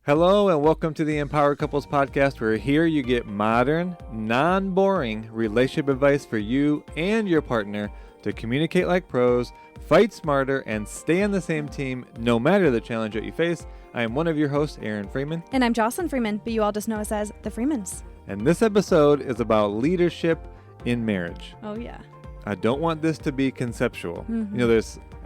Hello and welcome to the Empowered Couples Podcast, where here you get modern, non-boring relationship advice for you and your partner to communicate like pros, fight smarter, and stay on the same team no matter the challenge that you face. I am one of your hosts, Aaron Freeman. And I'm Jocelyn Freeman, but you all just know us as the Freemans. And this episode is about leadership in marriage. Oh, yeah. I don't want this to be conceptual.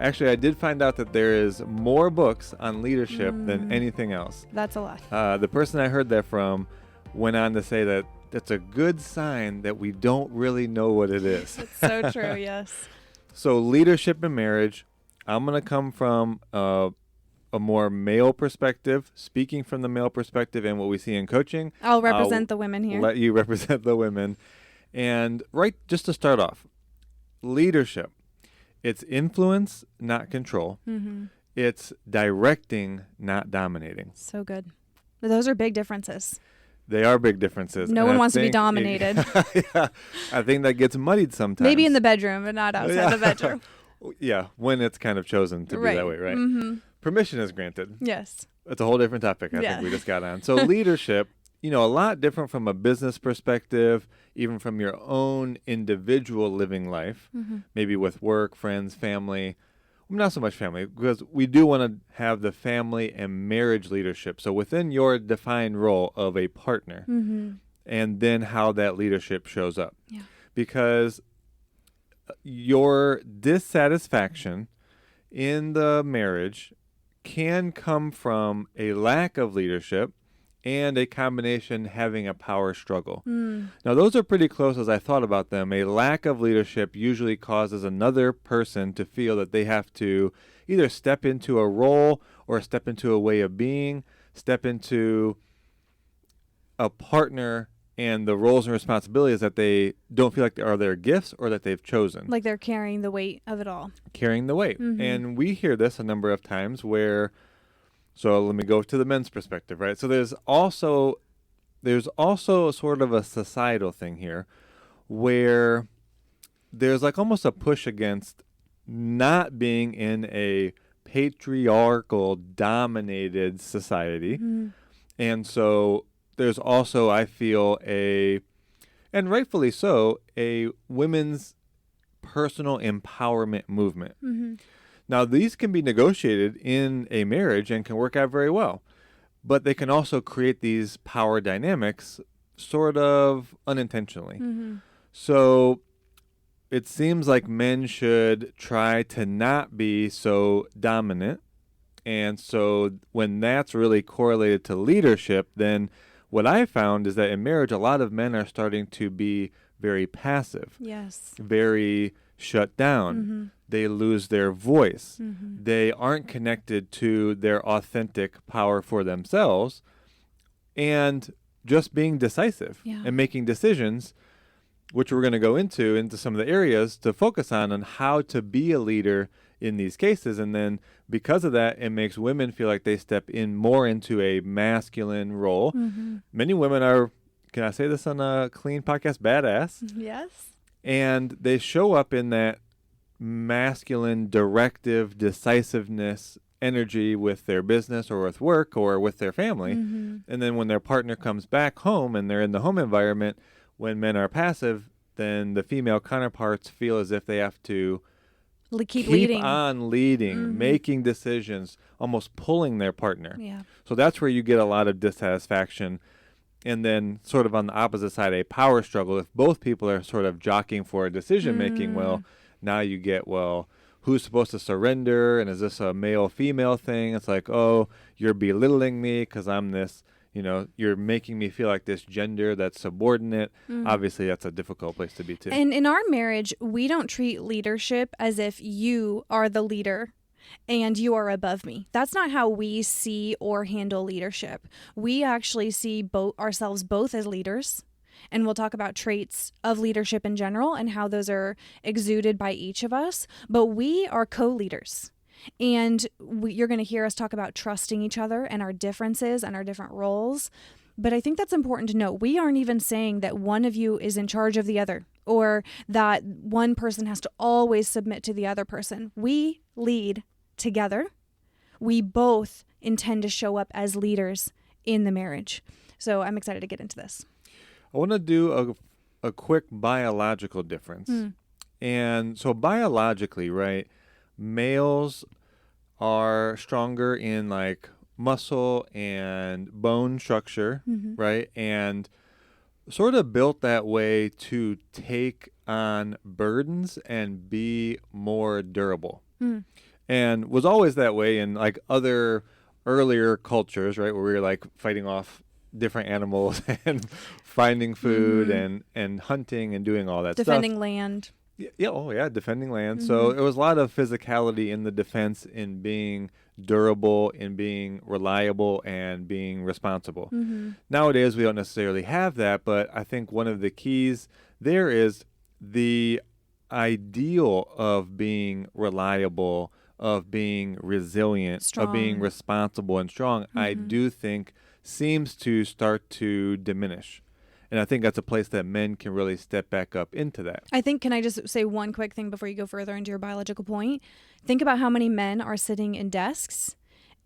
I did find out that there is more books on leadership than anything else. That's a lot. The person I heard that from went on to say that that's a good sign that we don't really know what it is. It's so true, yes. So leadership in marriage, I'm going to come from a more male perspective, speaking from the male perspective and what we see in coaching. I'll represent the women here. Let you represent the women. And just to start off, leadership. It's influence, not control. Mm-hmm. It's directing, not dominating. So good. But those are big differences. They are big differences. No one wants to be dominated. Yeah, I think that gets muddied sometimes. Maybe in the bedroom, but not outside the bedroom. Yeah, when it's kind of chosen to be that way, right? Mm-hmm. Permission is granted. Yes. It's a whole different topic I think we just got on. So leadership, a lot different from a business perspective, even from your own individual living life, maybe with work, friends, family. Not so much family, because we do want to have the family and marriage leadership. So within your defined role of a partner, and then how that leadership shows up. Yeah. Because your dissatisfaction in the marriage can come from a lack of leadership and a combination having a power struggle. Now, those are pretty close as I thought about them. A lack of leadership usually causes another person to feel that they have to either step into a role or step into a way of being, step into a partner and the roles and responsibilities that they don't feel like are their gifts or that they've chosen. Like they're carrying the weight of it all. Carrying the weight. And we hear this a number of times where... So let me go to the men's perspective, right? So there's also sort of a societal thing here where there's like almost a push against not being in a patriarchal dominated society. And so there's also, I feel, and rightfully so, a women's personal empowerment movement. Now, these can be negotiated in a marriage and can work out very well, but they can also create these power dynamics sort of unintentionally. So it seems like men should try to not be so dominant. And so when that's really correlated to leadership, then what I found is that in marriage, a lot of men are starting to be very passive. Yes. Very shut down. They lose their voice. They aren't connected to their authentic power for themselves, and just being decisive and making decisions, which we're going to go into some of the areas to focus on how to be a leader in these cases. And then because of that, it makes women feel like they step in more into a masculine role. Many women are, can I say this on a clean podcast, badass? Yes. And they show up in that masculine, directive, decisiveness energy with their business or with work or with their family. And then when their partner comes back home and they're in the home environment, when men are passive, then the female counterparts feel as if they have to keep leading. On leading, making decisions, almost pulling their partner. Yeah. So that's where you get a lot of dissatisfaction. And then sort of on the opposite side, a power struggle. If both people are sort of jockeying for decision making, well, now you get, who's supposed to surrender? And is this a male-female thing? It's like, oh, you're belittling me because I'm this, you're making me feel like this gender that's subordinate. Obviously, that's a difficult place to be, too. And in our marriage, we don't treat leadership as if you are the leader and you are above me. That's not how we see or handle leadership. We actually see ourselves both as leaders. And we'll talk about traits of leadership in general and how those are exuded by each of us. But we are co-leaders. And you're going to hear us talk about trusting each other and our differences and our different roles. But I think that's important to note. We aren't even saying that one of you is in charge of the other or that one person has to always submit to the other person. We lead together. We both intend to show up as leaders in the marriage. So I'm excited to get into this. I want to do a quick biological difference. And so biologically, right, males are stronger in like muscle and bone structure, right? And sort of built that way to take on burdens and be more durable. And was always that way in like other earlier cultures, right, where we were like fighting off different animals and finding food and hunting and doing all that Defending stuff. land. Defending land. So it was a lot of physicality in the defense, in being durable, in being reliable, and being responsible. Nowadays, we don't necessarily have that, but I think one of the keys there is the ideal of being reliable, of being resilient, of being Strong. responsible and strong, I do think seems to start to diminish. And I think that's a place that men can really step back up into that. I think, can I just say one quick thing before you go further into your biological point? Think about how many men are sitting in desks.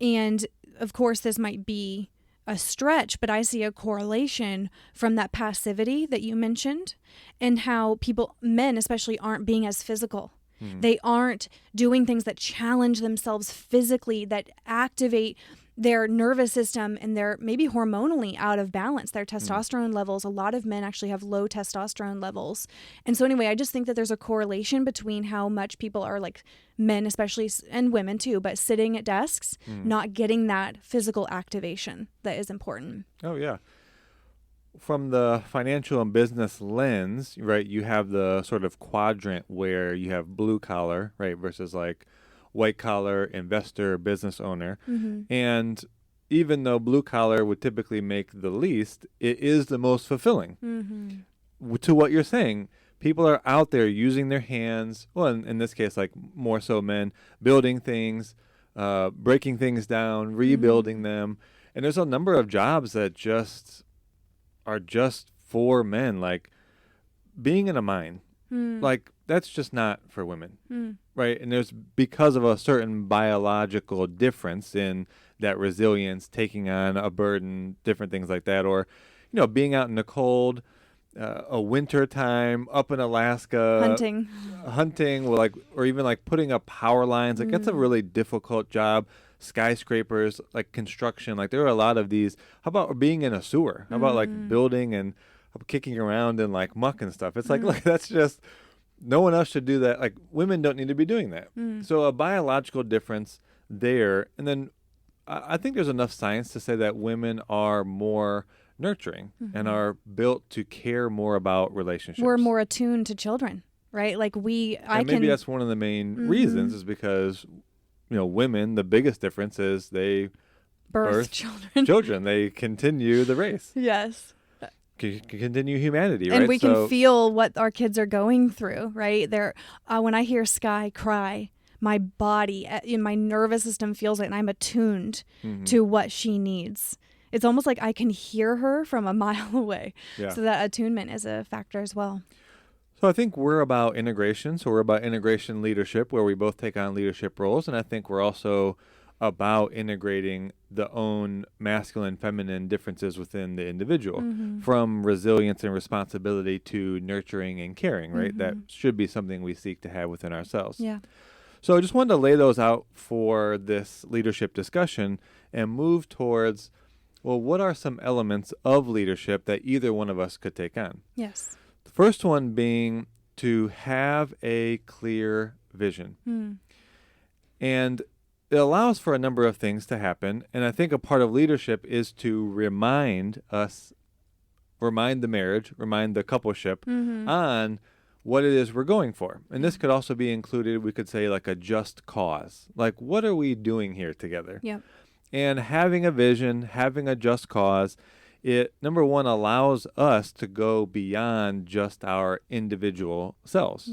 And of course, this might be a stretch, but I see a correlation from that passivity that you mentioned and how men especially, aren't being as physical. They aren't doing things that challenge themselves physically, that activate their nervous system, and they're maybe hormonally out of balance. Their testosterone levels, a lot of men actually have low testosterone levels. And so anyway, I just think that there's a correlation between how much people are like men, especially, and women too, but sitting at desks, not getting that physical activation that is important. Oh, yeah. From the financial and business lens, right, you have the sort of quadrant where you have blue collar, right, versus like white collar, investor, business owner. And even though blue collar would typically make the least, it is the most fulfilling. To what you're saying, people are out there using their hands, well, in this case, like more so men, building things, breaking things down, rebuilding them. And there's a number of jobs that are just for men, like being in a mine. Like that's just not for women, right? And there's, because of a certain biological difference in that resilience, taking on a burden, different things like that, or being out in the cold, a winter time up in Alaska, hunting, or even like putting up power lines. Like that's a really difficult job. Skyscrapers, like construction, like there are a lot of these. How about being in a sewer? How about like building and kicking around in like muck and stuff? It's like that's just, no one else should do that. Like women don't need to be doing that. So a biological difference there. And then I think there's enough science to say that women are more nurturing and are built to care more about relationships. We're more attuned to children, right? Like maybe that's one of the main reasons, is because women, the biggest difference is they birth children. They continue the race. Yes. Continue humanity, right? And we can feel what our kids are going through, right? When I hear Sky cry, my body, in my nervous system feels it, and I'm attuned to what she needs. It's almost like I can hear her from a mile away. Yeah. So that attunement is a factor as well. So I think we're about integration. So we're about integration leadership, where we both take on leadership roles. And I think we're also about integrating the own masculine, feminine differences within the individual, from resilience and responsibility to nurturing and caring, right? That should be something we seek to have within ourselves. Yeah. So I just wanted to lay those out for this leadership discussion and move towards, well, what are some elements of leadership that either one of us could take on? Yes. The first one being to have a clear vision. And it allows for a number of things to happen. And I think a part of leadership is to remind the marriage, remind the coupleship on what it is we're going for. And this could also be included, we could say, like a just cause. Like, what are we doing here together? Yep. And having a vision, having a just cause, it, number one, allows us to go beyond just our individual selves,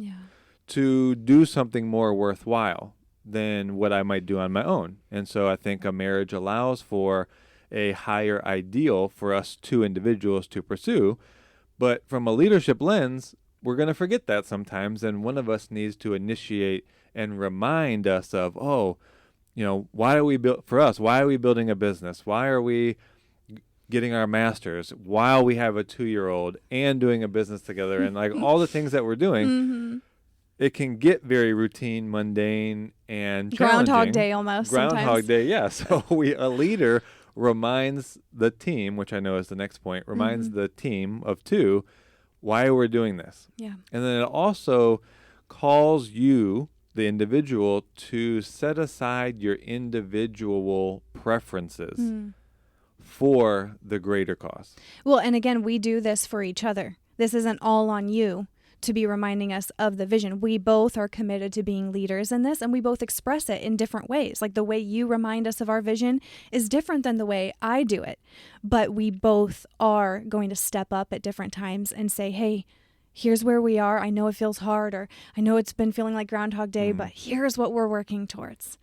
to do something more worthwhile than what I might do on my own. And so I think a marriage allows for a higher ideal for us two individuals to pursue. But from a leadership lens, we're going to forget that sometimes. And one of us needs to initiate and remind us of, why are we why are we building a business? Why are we getting our masters while we have a 2-year-old and doing a business together and like all the things that we're doing, it can get very routine, mundane, and challenging. Groundhog Day almost. Groundhog sometimes. Day, yeah. So a leader reminds the team, which I know is the next point, reminds the team of two why we're doing this. Yeah. And then it also calls you, the individual, to set aside your individual preferences for the greater cause. Well, and again, we do this for each other. This isn't all on you to be reminding us of the vision. We both are committed to being leaders in this, and we both express it in different ways. Like the way you remind us of our vision is different than the way I do it. But we both are going to step up at different times and say, hey, here's where we are. I know it feels hard, or I know it's been feeling like Groundhog Day, but here's what we're working towards.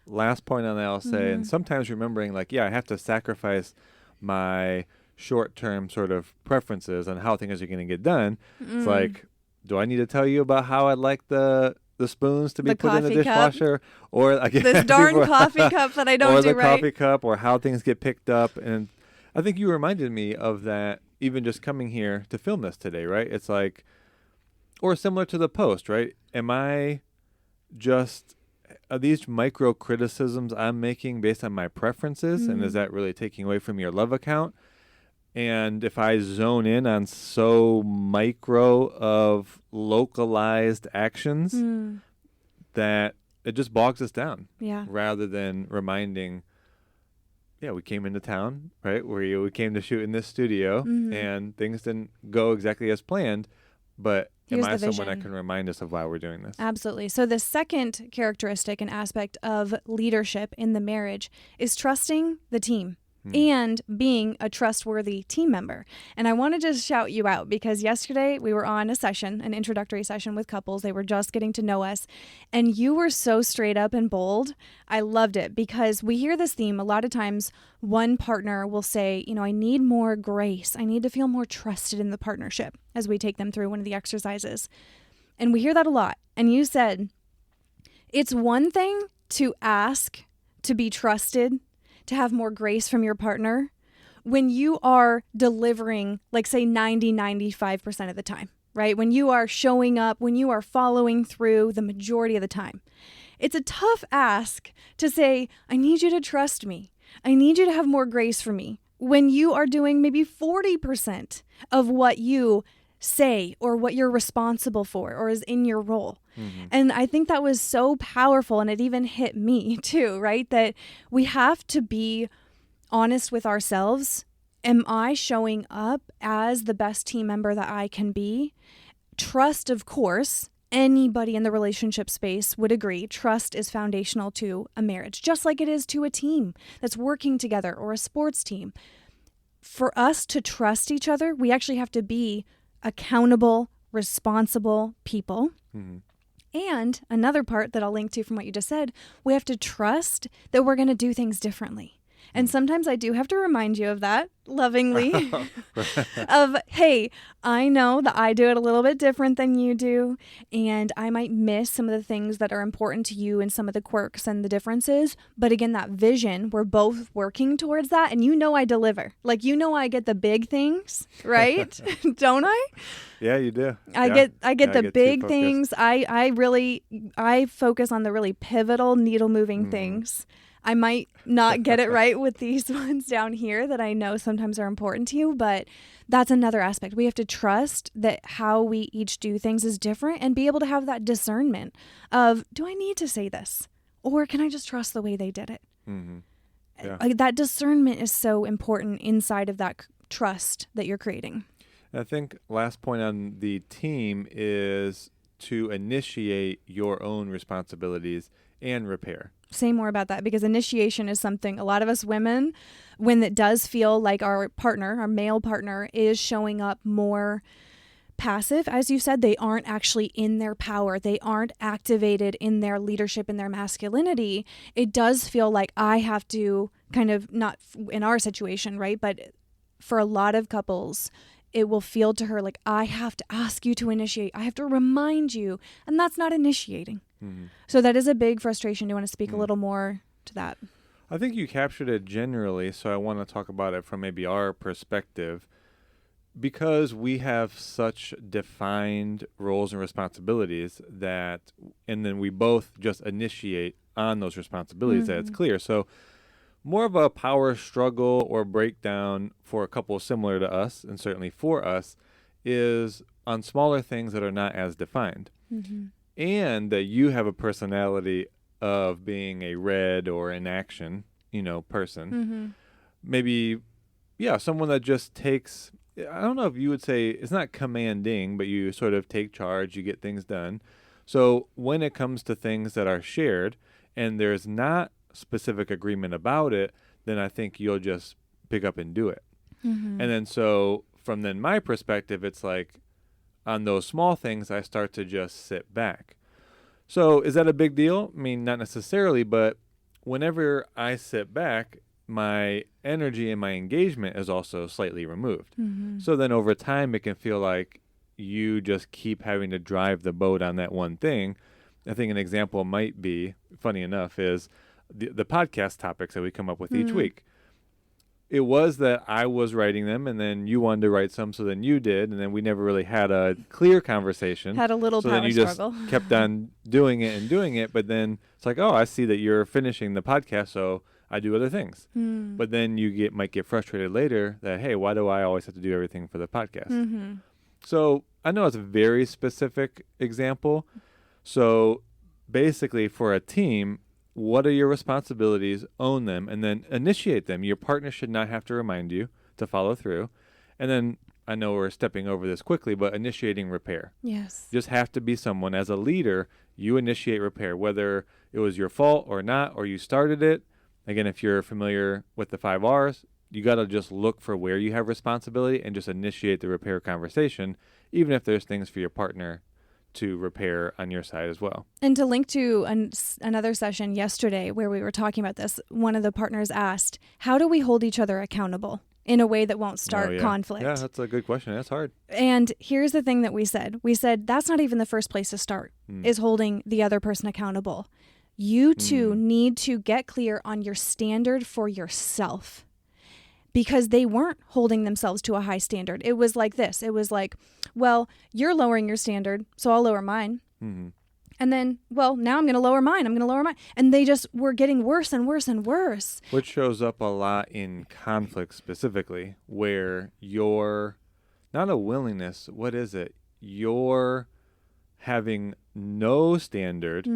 Last point on that, I'll say, and sometimes remembering like, yeah, I have to sacrifice my short-term sort of preferences on how things are going to get done. It's like, do I need to tell you about how I'd like the spoons to be put in the dishwasher, or again, this darn coffee cup that I don't do or the right, coffee cup, or how things get picked up? And I think you reminded me of that even just coming here to film this today, right? It's like, or similar to the post, right? Am I just, are these micro criticisms I'm making based on my preferences, and is that really taking away from your love account? And if I zone in on so micro of localized actions, that it just bogs us down. Yeah. Rather than reminding, yeah, we came into town, right? We came to shoot in this studio, and things didn't go exactly as planned. But Here's am I the someone that vision. can remind us of why we're doing this? Absolutely. So the second characteristic and aspect of leadership in the marriage is trusting the team and being a trustworthy team member. And I want to just shout you out because yesterday we were on a session, an introductory session with couples. They were just getting to know us. And you were so straight up and bold. I loved it because we hear this theme a lot of times. One partner will say, you know, I need more grace. I need to feel more trusted in the partnership as we take them through one of the exercises. And we hear that a lot. And you said, it's one thing to ask to be trusted, to have more grace from your partner when you are delivering, like say 95% of the time, right? When you are showing up, when you are following through the majority of the time. It's a tough ask to say, I need you to trust me. I need you to have more grace for me when you are doing maybe 40% of what you say or what you're responsible for or is in your role. And I think that was so powerful, and it even hit me too, right? That we have to be honest with ourselves. Am I showing up as the best team member that I can be? Trust, of course, anybody in the relationship space would agree. Trust is foundational to a marriage, just like it is to a team that's working together or a sports team. For us to trust each other, we actually have to be accountable, responsible people. And another part that I'll link to from what you just said, we have to trust that we're going to do things differently. And sometimes I do have to remind you of that lovingly of, hey, I know that I do it a little bit different than you do. And I might miss some of the things that are important to you and some of the quirks and the differences. But again, that vision, we're both working towards that. And you know I deliver. Like, you know I get the big things, right? Don't I? Yeah, you do. I get the big things. I focus on the really pivotal needle moving things. I might not get it right with these ones down here that I know sometimes are important to you, but that's another aspect. We have to trust that how we each do things is different and be able to have that discernment of, do I need to say this? Or can I just trust the way they did it? Yeah. That discernment is so important inside of that trust that you're creating. I think last point on the team is to initiate your own responsibilities and repair. Say more about that, because initiation is something a lot of us women, when it does feel like our partner, our male partner, is showing up more passive, as you said, they aren't actually in their power. They aren't activated in their leadership, in their masculinity. It does feel like I have to kind of, not in our situation, right? But for a lot of couples, it will feel to her like, I have to ask you to initiate. I have to remind you. And that's not initiating. So that is a big frustration. Do you want to speak a little more to that? I think you captured it generally, so I want to talk about it from maybe our perspective. Because we have such defined roles and responsibilities and then we both just initiate on those responsibilities that it's clear. So more of a power struggle or breakdown for a couple similar to us, and certainly for us, is on smaller things that are not as defined. And that you have a personality of being a red or an action, person. Maybe, someone that just takes, I don't know if you would say it's not commanding, but you sort of take charge, you get things done. So when it comes to things that are shared and there's not specific agreement about it, then I think you'll just pick up and do it. And then so from then my perspective, it's like on those small things, I start to just sit back. So is that a big deal? I mean, not necessarily, but whenever I sit back, my energy and my engagement is also slightly removed. So then over time, it can feel like you just keep having to drive the boat on that one thing. I think an example might be, funny enough, is the podcast topics that we come up with each week. It was that I was writing them, and then you wanted to write some, so then you did, and then we never really had a clear conversation. Had a little so power then you struggle. just kept on doing it, but then it's like, oh, I see that you're finishing the podcast, so I do other things. But then you might get frustrated later that, hey, why do I always have to do everything for the podcast? So I know it's a very specific example. So basically for a team, what are your responsibilities? Own them and then initiate them. Your partner should not have to remind you to follow through. And then I know we're stepping over this quickly, but initiating repair. Yes. Just have to be someone as a leader, you initiate repair, whether it was your fault or not, or you started it. Again, if you're familiar with the 5 R's, you got to just look for where you have responsibility and just initiate the repair conversation, even if there's things for your partner to repair on your side as well. And to link to another session yesterday where we were talking about this, one of the partners asked, how do we hold each other accountable in a way that won't start conflict? Yeah, that's a good question. That's hard. And here's the thing that we said. We said that's not even the first place to start, is holding the other person accountable. You two need to get clear on your standard for yourself. Because they weren't holding themselves to a high standard. It was like this. It was like, well, you're lowering your standard, so I'll lower mine. And then, well, now I'm going to lower mine. And they just were getting worse and worse and worse. Which shows up a lot in conflict specifically, where you're not a willingness. What is it? You're having no standard.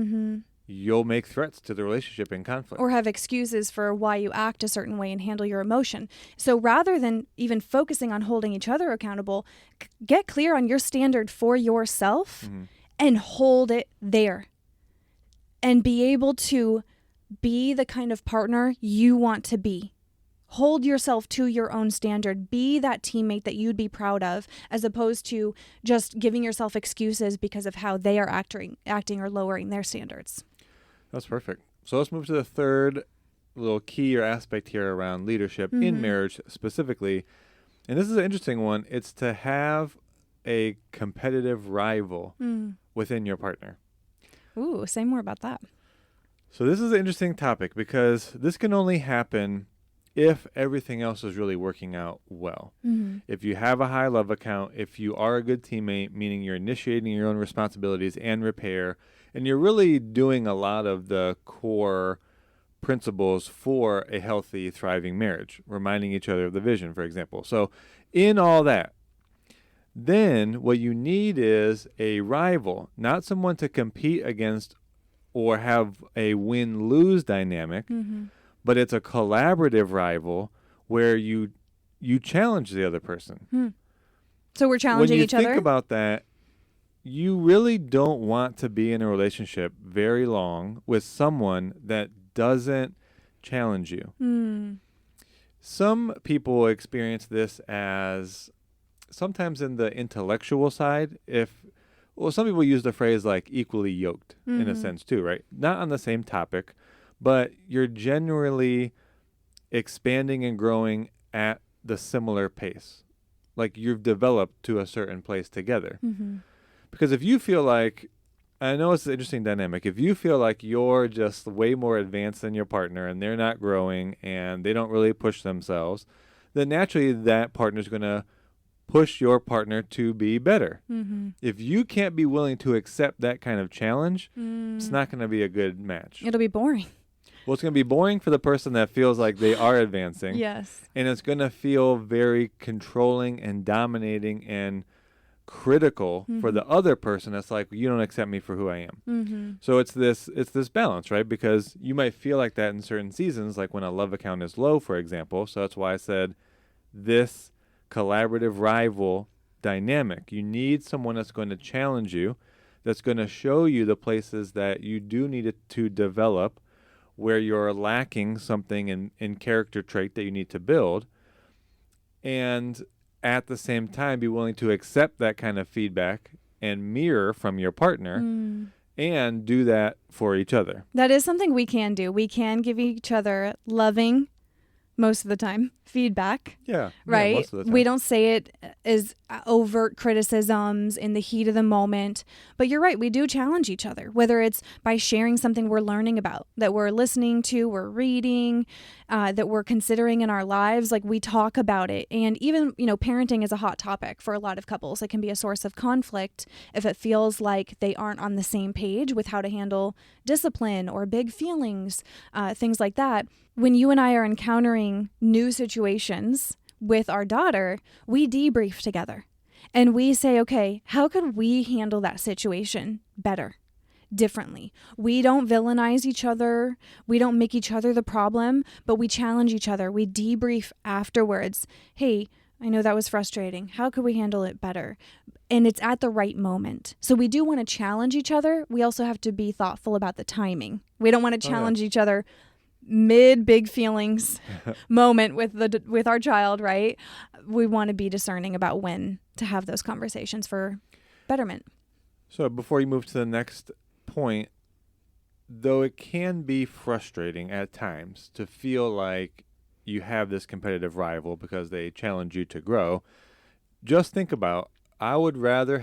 You'll make threats to the relationship in conflict. Or have excuses for why you act a certain way and handle your emotion. So rather than even focusing on holding each other accountable, get clear on your standard for yourself and hold it there. And be able to be the kind of partner you want to be. Hold yourself to your own standard. Be that teammate that you'd be proud of, as opposed to just giving yourself excuses because of how they are acting or lowering their standards. That's perfect. So let's move to the third little key or aspect here around leadership in marriage specifically. And this is an interesting one. It's to have a competitive rival within your partner. Ooh, say more about that. So this is an interesting topic because this can only happen if everything else is really working out well. If you have a high love account, if you are a good teammate, meaning you're initiating your own responsibilities and repair, and you're really doing a lot of the core principles for a healthy, thriving marriage, reminding each other of the vision, for example. So in all that, then what you need is a rival, not someone to compete against or have a win-lose dynamic, but it's a collaborative rival where you challenge the other person. So we're challenging each other? When you think about that, you really don't want to be in a relationship very long with someone that doesn't challenge you. Some people experience this as sometimes in the intellectual side. Some people use the phrase like equally yoked in a sense too, right? Not on the same topic, but you're generally expanding and growing at the similar pace. Like you've developed to a certain place together. Because if you feel like I know it's an interesting dynamic. If you feel like you're just way more advanced than your partner and they're not growing and they don't really push themselves, then naturally that partner's going to push your partner to be better. Mm-hmm. If you can't be willing to accept that kind of challenge, it's not going to be a good match. It'll be boring. Well, it's going to be boring for the person that feels like they are advancing. Yes. And it's going to feel very controlling and dominating and critical for the other person that's like, you don't accept me for who I am. Mm-hmm. So it's this balance, right? Because you might feel like that in certain seasons, like when a love account is low, for example. So that's why I said this collaborative rival dynamic. You need someone that's going to challenge you, that's going to show you the places that you do need to develop, where you're lacking something in character trait that you need to build, and at the same time be willing to accept that kind of feedback and mirror from your partner and do that for each other. That is something we can do. We can give each other loving, most of the time, feedback. Yeah. Right? Most of the time. We don't say it as overt criticisms in the heat of the moment. But you're right. We do challenge each other, whether it's by sharing something we're learning about, that we're listening to, we're reading, that we're considering in our lives. Like, we talk about it. And even, parenting is a hot topic for a lot of couples. It can be a source of conflict if it feels like they aren't on the same page with how to handle discipline or big feelings, things like that. When you and I are encountering new situations with our daughter, we debrief together and we say, okay, how could we handle that situation better, differently? We don't villainize each other. We don't make each other the problem, but we challenge each other. We debrief afterwards. Hey, I know that was frustrating. How could we handle it better? And it's at the right moment. So we do want to challenge each other. We also have to be thoughtful about the timing. We don't want to challenge each other mid big feelings moment with our child, right? We want to be discerning about when to have those conversations for betterment. So before you move to the next point, though it can be frustrating at times to feel like you have this competitive rival because they challenge you to grow, just think about, I would rather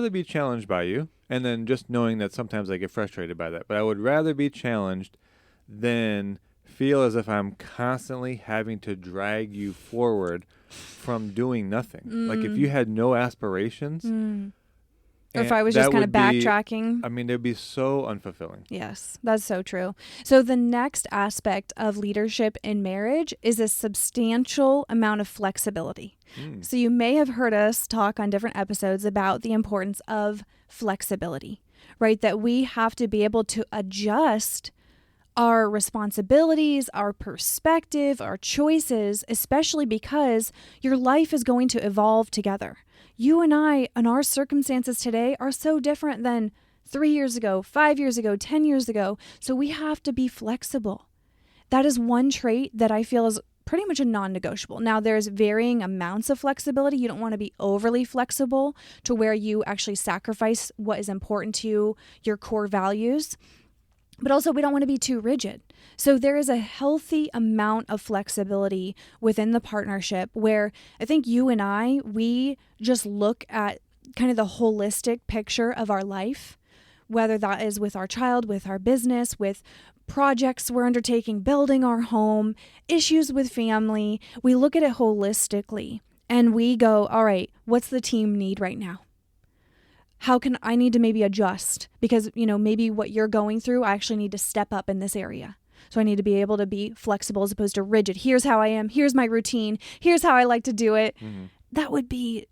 be challenged by you, and then just knowing that sometimes I get frustrated by that. But I would rather be challenged than feel as if I'm constantly having to drag you forward from doing nothing. Like if you had no aspirations. Or if I was just kind of backtracking. It'd be so unfulfilling. Yes, that's so true. So the next aspect of leadership in marriage is a substantial amount of flexibility. So you may have heard us talk on different episodes about the importance of flexibility, right? That we have to be able to adjust our responsibilities, our perspective, our choices, especially because your life is going to evolve together. You and I, and our circumstances today are so different than 3 years ago, 5 years ago, 10 years ago. So we have to be flexible. That is one trait that I feel is pretty much a non-negotiable. Now, there's varying amounts of flexibility. You don't want to be overly flexible to where you actually sacrifice what is important to you, your core values. But also, we don't want to be too rigid. So there is a healthy amount of flexibility within the partnership where I think you and we just look at kind of the holistic picture of our life, whether that is with our child, with our business, with projects we're undertaking, building our home, issues with family. We look at it holistically and we go, all right, what's the team need right now? How can I need to maybe adjust? Because, maybe what you're going through, I actually need to step up in this area. So I need to be able to be flexible as opposed to rigid. Here's how I am. Here's my routine. Here's how I like to do it. That would be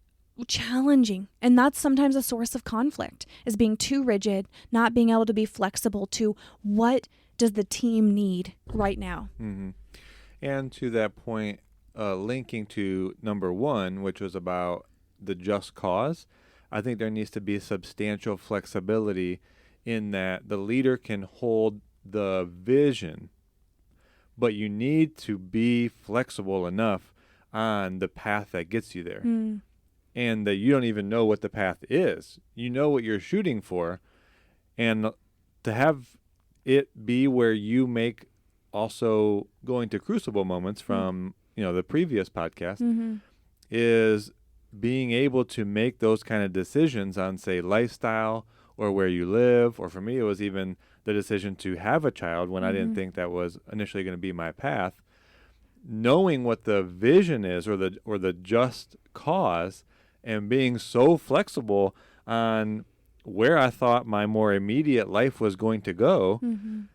challenging. And that's sometimes a source of conflict, is being too rigid, not being able to be flexible to what does the team need right now. And to that point, linking to number one, which was about the just cause, I think there needs to be substantial flexibility in that the leader can hold the vision, but you need to be flexible enough on the path that gets you there. And that you don't even know what the path is. You know what you're shooting for. And to have it be where you make also going to crucible moments from, the previous podcast is being able to make those kind of decisions on, say, lifestyle or where you live, or for me, it was even the decision to have a child when I didn't think that was initially going to be my path. Knowing what the vision is, or the just cause, and being so flexible on where I thought my more immediate life was going to go,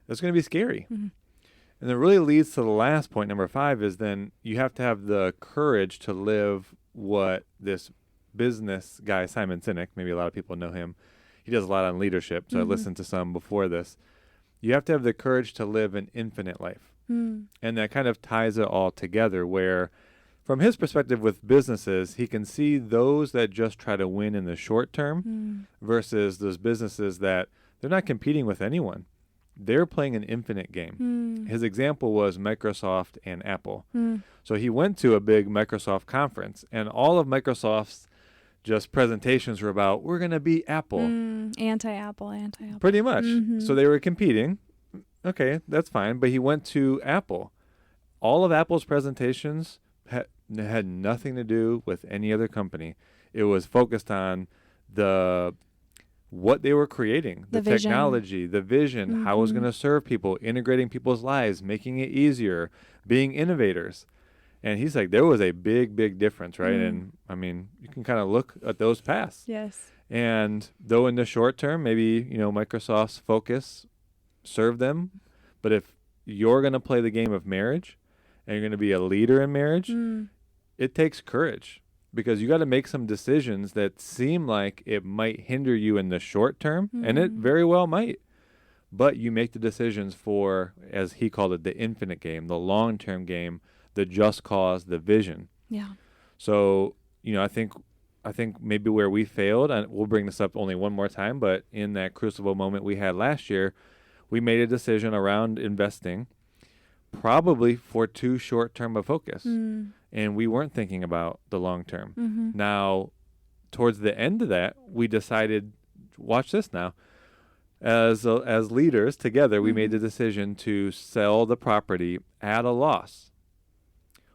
it's going to be scary. And it really leads to the last point, number 5, is then you have to have the courage to live what this business guy, Simon Sinek, maybe a lot of people know him. He does a lot on leadership, so I listened to some before this. You have to have the courage to live an infinite life. And that kind of ties it all together, where from his perspective with businesses, he can see those that just try to win in the short term versus those businesses that they're not competing with anyone. They're playing an infinite game. His example was Microsoft and Apple. So he went to a big Microsoft conference, and all of Microsoft's just presentations were about, we're going to beat Apple. Anti-Apple. Pretty much. So they were competing. Okay, that's fine. But he went to Apple. All of Apple's presentations had nothing to do with any other company. It was focused on what they were creating, the vision. Technology, the vision, how it was going to serve people, integrating people's lives, making it easier, being innovators. And he's like, there was a big, big difference, right? And I mean, you can kind of look at those paths. Yes. And though in the short term, maybe, Microsoft's focus served them. But if you're going to play the game of marriage and you're going to be a leader in marriage, it takes courage, because you got to make some decisions that seem like it might hinder you in the short term, and it very well might. But you make the decisions for, as he called it, the infinite game, the long-term game, the just cause, the vision. Yeah. So, I think maybe where we failed, and we'll bring this up only one more time, but in that crucible moment we had last year, we made a decision around investing probably for too short-term a focus. And we weren't thinking about the long term. Now, towards the end of that, we decided, watch this now, as leaders together, we made the decision to sell the property at a loss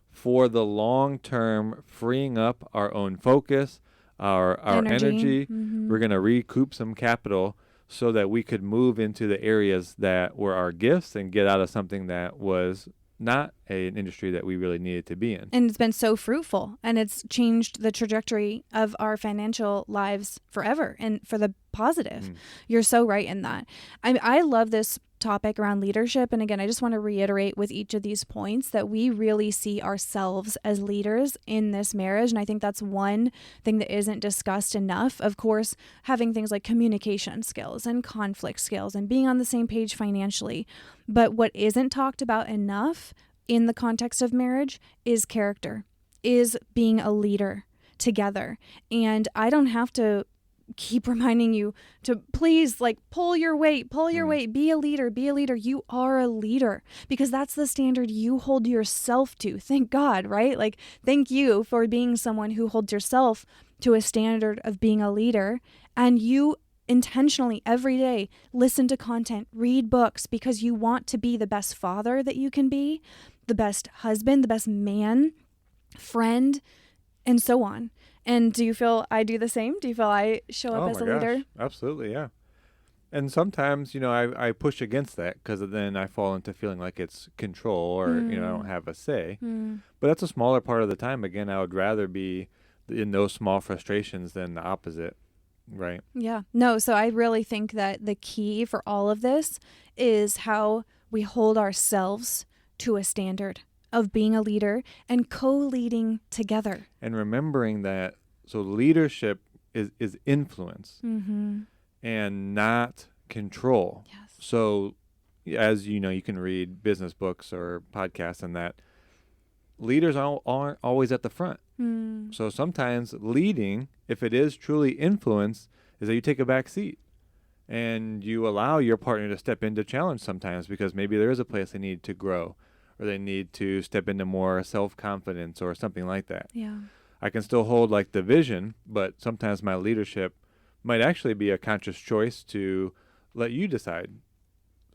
for the long term, freeing up our own focus, our energy. We're going to recoup some capital so that we could move into the areas that were our gifts and get out of something that was not an industry that we really needed to be in. And it's been so fruitful, and it's changed the trajectory of our financial lives forever, and for the positive. You're so right in that. I love this topic around leadership. And again, I just want to reiterate with each of these points that we really see ourselves as leaders in this marriage. And I think that's one thing that isn't discussed enough. Of course, having things like communication skills and conflict skills and being on the same page financially. But what isn't talked about enough in the context of marriage is character, is being a leader together. And I don't have to keep reminding you to please, pull your weight, be a leader. You are a leader, because that's the standard you hold yourself to. Thank God, right? Thank you for being someone who holds yourself to a standard of being a leader, and you intentionally every day listen to content, read books, because you want to be the best father that you can be, the best husband, the best man, friend, and so on. And do you feel I do the same? Do you feel I show up as a leader? Absolutely, yeah. And sometimes, I push against that, because then I fall into feeling like it's control, or, I don't have a say. But that's a smaller part of the time. Again, I would rather be in those small frustrations than the opposite, right? Yeah. No, so I really think that the key for all of this is how we hold ourselves to a standard of being a leader and co-leading together. And remembering that, so leadership is influence and not control. Yes. So as you can read business books or podcasts, and that leaders aren't always at the front. So sometimes leading, if it is truly influence, is that you take a back seat and you allow your partner to step into challenge sometimes, because maybe there is a place they need to grow, or they need to step into more self-confidence or something like that. Yeah. I can still hold the vision, but sometimes my leadership might actually be a conscious choice to let you decide.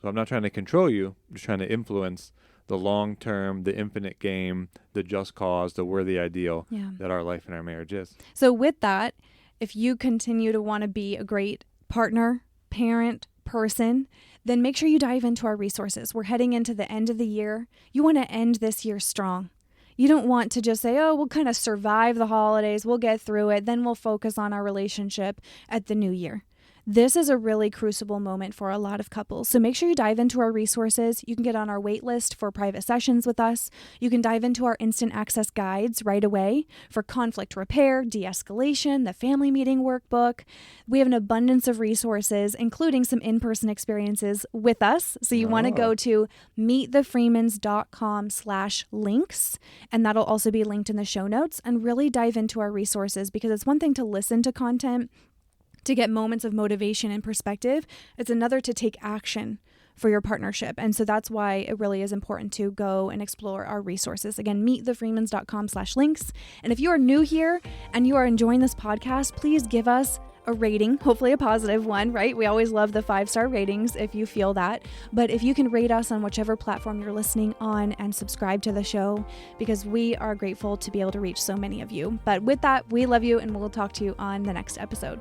So I'm not trying to control you, I'm just trying to influence the long term, the infinite game, the just cause, the worthy ideal that our life and our marriage is. So with that, if you continue to want to be a great partner, parent, person, then make sure you dive into our resources. We're heading into the end of the year. You want to end this year strong. You don't want to just say, oh, we'll kind of survive the holidays, we'll get through it, then we'll focus on our relationship at the new year. This is a really crucible moment for a lot of couples. So make sure you dive into our resources. You can get on our wait list for private sessions with us. You can dive into our instant access guides right away for conflict repair, de-escalation, the family meeting workbook. We have an abundance of resources, including some in-person experiences with us. So you want to go to meetthefreemans.com/links, and that'll also be linked in the show notes, and really dive into our resources, because it's one thing to listen to content to get moments of motivation and perspective. It's another to take action for your partnership. And so that's why it really is important to go and explore our resources. Again, meetthefreemans.com/links. And if you are new here and you are enjoying this podcast, please give us a rating, hopefully a positive one, right? We always love the 5-star ratings if you feel that. But if you can rate us on whichever platform you're listening on and subscribe to the show, because we are grateful to be able to reach so many of you. But with that, we love you, and we'll talk to you on the next episode.